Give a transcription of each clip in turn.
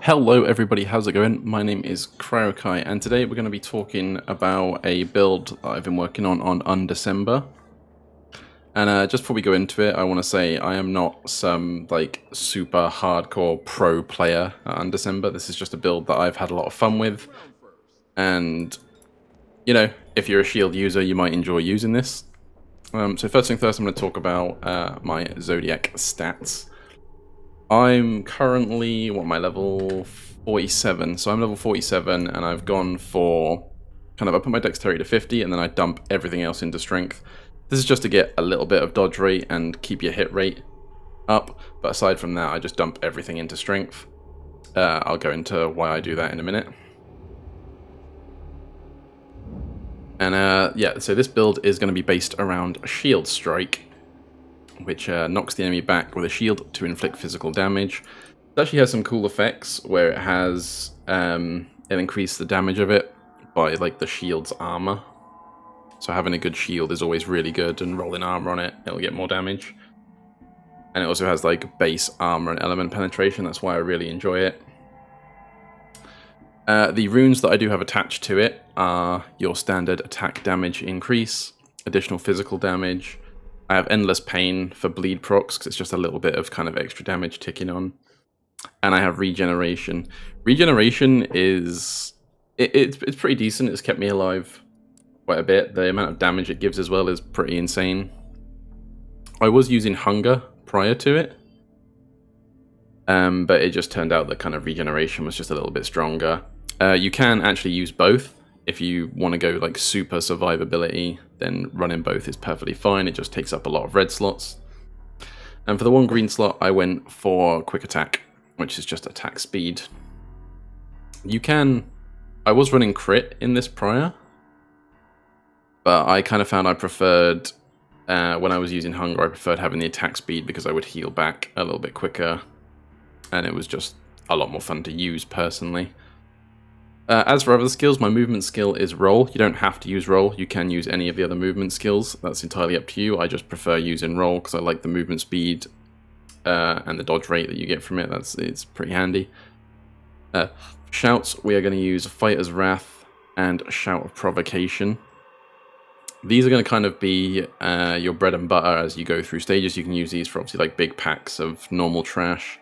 Hello everybody, how's it going? My name is Cryokai, and today we're going to be talking about a build that I've been working on Undecember. And just before we go into it, I want to say I am not some super hardcore pro player at Undecember. This is just a build that I've had a lot of fun with, and you know, if you're a shield user, you might enjoy using this. So first thing first, I'm going to talk about my Zodiac stats. I'm currently, what am I, level 47, so I'm level 47, and I've gone for, I put my dexterity to 50, and then I dump everything else into strength. This is just to get a little bit of dodge rate and keep your hit rate up, but aside from that, I just dump everything into strength. I'll go into why I do that in a minute. And yeah, so this build is going to be based around Shield Strike, which knocks the enemy back with a shield to inflict physical damage. It actually has some cool effects where it has it'll increase the damage of it by the shield's armor. So having a good shield is always really good, and rolling armor on it, it'll get more damage. And it also has base armor and element penetration. That's why I really enjoy it. The runes that I do have attached to it are your standard attack damage increase, additional physical damage. I have Endless Pain for bleed procs, because it's just a little bit of extra damage ticking on. And I have Regeneration. Regeneration is... It's pretty decent. It's kept me alive quite a bit. The amount of damage it gives as well is pretty insane. I was using Hunger prior to it. But it just turned out that Regeneration was just a little bit stronger. You can actually use both. If you want to go super survivability, then running both is perfectly fine. It just takes up a lot of red slots. And for the one green slot, I went for quick attack, which is just attack speed. You can... I was running crit in this prior, but I found I preferred, when I was using Hunger, I preferred having the attack speed because I would heal back a little bit quicker, and it was just a lot more fun to use personally. As for other skills, my movement skill is roll. You don't have to use roll. You can use any of the other movement skills. That's entirely up to you. I just prefer using roll because I like the movement speed and the dodge rate that you get from it. It's pretty handy. Shouts, we are going to use Fighter's Wrath and Shout of Provocation. These are going to be your bread and butter as you go through stages. You can use these for obviously big packs of normal trash,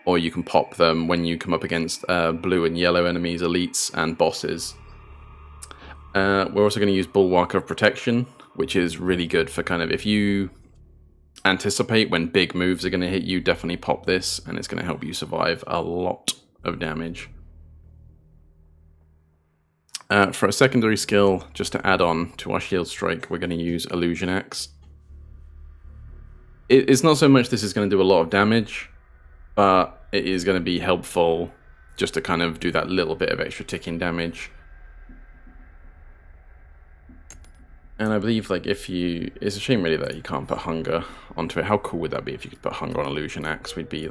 or you can pop them when you come up against blue and yellow enemies, elites, and bosses. We're also going to use Bulwark of Protection, which is really good for if you anticipate when big moves are going to hit you, definitely pop this, and it's going to help you survive a lot of damage. For a secondary skill, just to add on to our Shield Strike, we're going to use Illusion Axe. It's not so much this is going to do a lot of damage, but it is going to be helpful just to do that little bit of extra ticking damage. And I believe if you... It's a shame really that you can't put Hunger onto it. How cool would that be if you could put Hunger on Illusion Axe? We'd be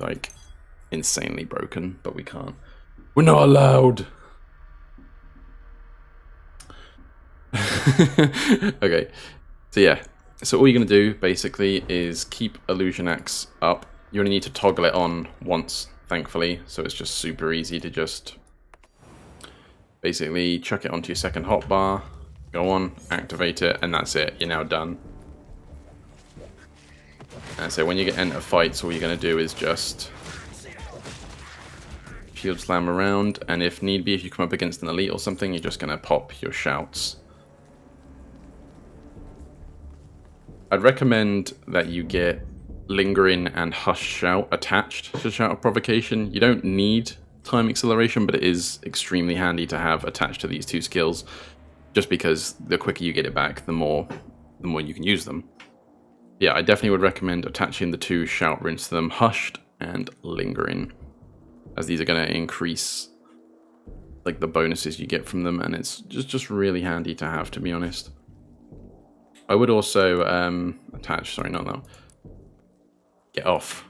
insanely broken, but we can't. We're not allowed! Okay, so yeah. So all you're going to do basically is keep Illusion Axe up. You only need to toggle it on once, thankfully, so it's just super easy to just basically chuck it onto your second hotbar, go on, activate it, and that's it. You're now done. And so when you get into fights, all you're going to do is just shield slam around, and if need be, if you come up against an elite or something, you're just going to pop your shouts. I'd recommend that you get Lingering and Hush Shout attached to Shout of Provocation. You don't need time acceleration, but it is extremely handy to have attached to these two skills, just because the quicker you get it back, the more you can use them. Yeah, I definitely would recommend attaching the two Shout runes to them, Hushed and Lingering, as these are going to increase the bonuses you get from them, and it's just really handy to have, to be honest. I would also attach, sorry, not that. Get off.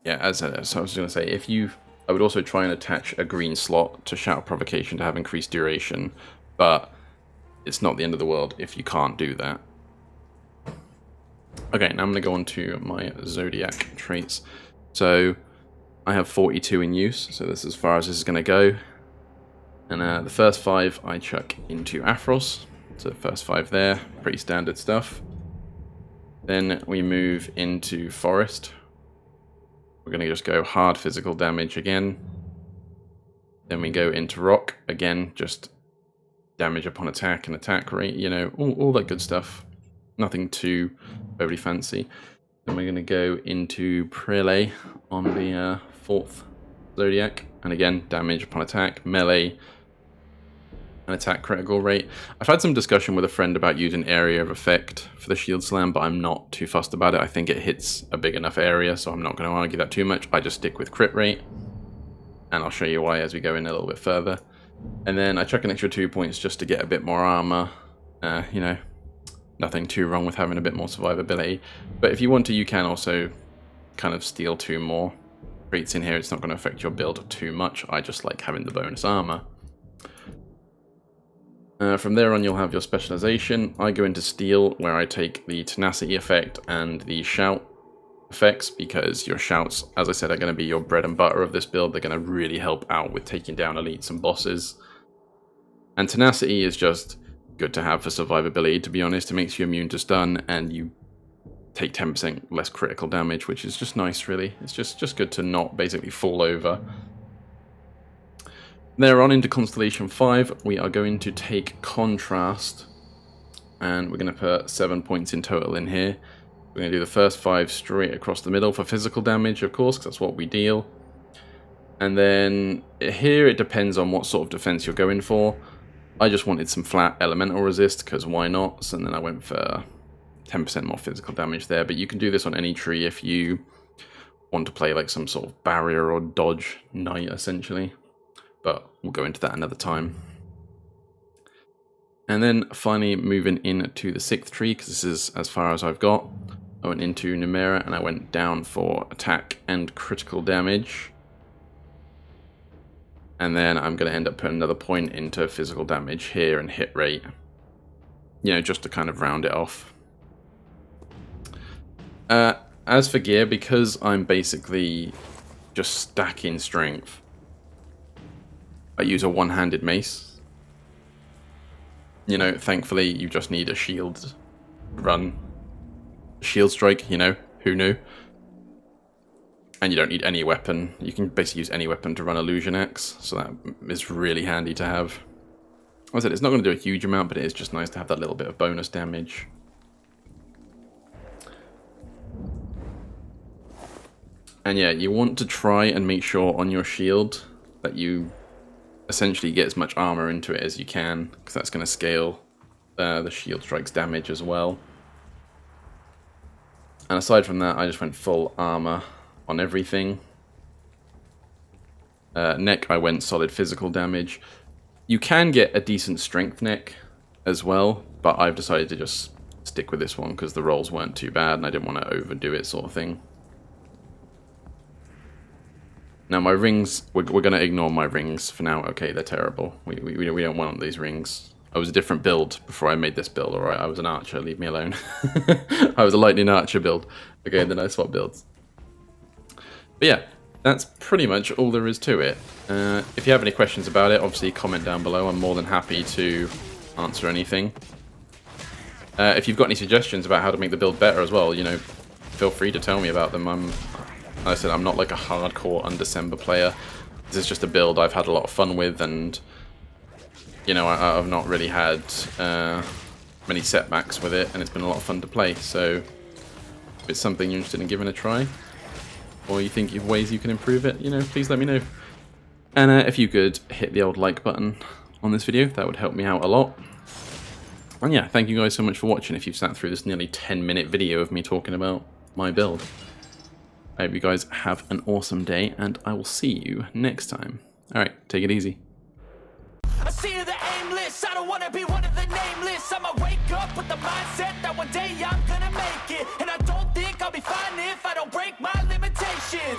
Yeah, so I was going to say, I would also try and attach a green slot to Shout of Provocation to have increased duration, but it's not the end of the world if you can't do that. Okay, now I'm going to go on to my Zodiac traits. So I have 42 in use, so this is as far as this is going to go. And the first 5 I chuck into Aphros. So the first 5 there, pretty standard stuff. Then we move into Forest. We're going to just go hard physical damage again. Then we go into Rock, again, just damage upon attack and attack rate, you know, all that good stuff. Nothing too overly fancy. Then we're going to go into Prelay on the 4th Zodiac. And again, damage upon attack, melee, and attack critical rate. I've had some discussion with a friend about using area of effect for the shield slam, but I'm not too fussed about it. I think it hits a big enough area, so I'm not going to argue that too much. I just stick with crit rate, and I'll show you why as we go in a little bit further. And then I chuck an extra 2 points just to get a bit more armor. You know, nothing too wrong with having a bit more survivability. But if you want to, you can also kind of steal 2 more traits in here. It's not going to affect your build too much. I just like having the bonus armor. From there on, you'll have your specialization. I go into Steel, where I take the Tenacity effect and the Shout effects, because your Shouts, as I said, are going to be your bread and butter of this build. They're going to really help out with taking down elites and bosses. And Tenacity is just good to have for survivability, to be honest. It makes you immune to stun, and you take 10% less critical damage, which is just nice, really. It's just good to not basically fall over. There on into Constellation 5, we are going to take Contrast, and we're going to put 7 points in total in here. We're going to do the first 5 straight across the middle for physical damage, of course, because that's what we deal. And then here it depends on what sort of defense you're going for. I just wanted some flat elemental resist, because why not? So then I went for 10% more physical damage there, but you can do this on any tree if you want to play like some sort of barrier or dodge knight, essentially. But we'll go into that another time. And then finally moving into the 6th tree, because this is as far as I've got. I went into Numera and I went down for attack and critical damage. And then I'm going to end up putting another point into physical damage here and hit rate. You know, just to kind of round it off. As for gear, because I'm basically just stacking strength, I use a one-handed mace. You know, thankfully you just need a shield run. Shield strike, you know, who knew? And you don't need any weapon. You can basically use any weapon to run Illusion Axe, so that is really handy to have. Like I said, it's not going to do a huge amount, but it is just nice to have that little bit of bonus damage. And yeah, you want to try and make sure on your shield that you essentially get as much armor into it as you can, because that's going to scale the shield strike's damage as well. And aside from that, I just went full armor on everything. Neck, I went solid physical damage. You can get a decent strength neck as well, but I've decided to just stick with this one because the rolls weren't too bad and I didn't want to overdo it, sort of thing. Now my rings, we're going to ignore my rings for now. Okay, they're terrible. We don't want these rings. I was a different build before I made this build, alright? I was an archer, leave me alone. I was a lightning archer build. Okay, then I swap builds. But yeah, that's pretty much all there is to it. If you have any questions about it, obviously comment down below. I'm more than happy to answer anything. If you've got any suggestions about how to make the build better as well, you know, feel free to tell me about them. Like I said, I'm not like a hardcore Undecember player. This is just a build I've had a lot of fun with, and you know, I've not really had many setbacks with it, and it's been a lot of fun to play. So if it's something you're interested in giving a try, or you think of ways you can improve it, you know, please let me know. And if you could hit the old like button on this video, that would help me out a lot. And yeah, thank you guys so much for watching if you've sat through this nearly 10-minute video of me talking about my build. I hope you guys have an awesome day, and I will see you next time. Alright, take it easy. I see the aimless, I don't wanna be one of the nameless. I'ma wake up with the mindset that one day I'm gonna make it. And I don't think I'll be fine if I don't break my limitations.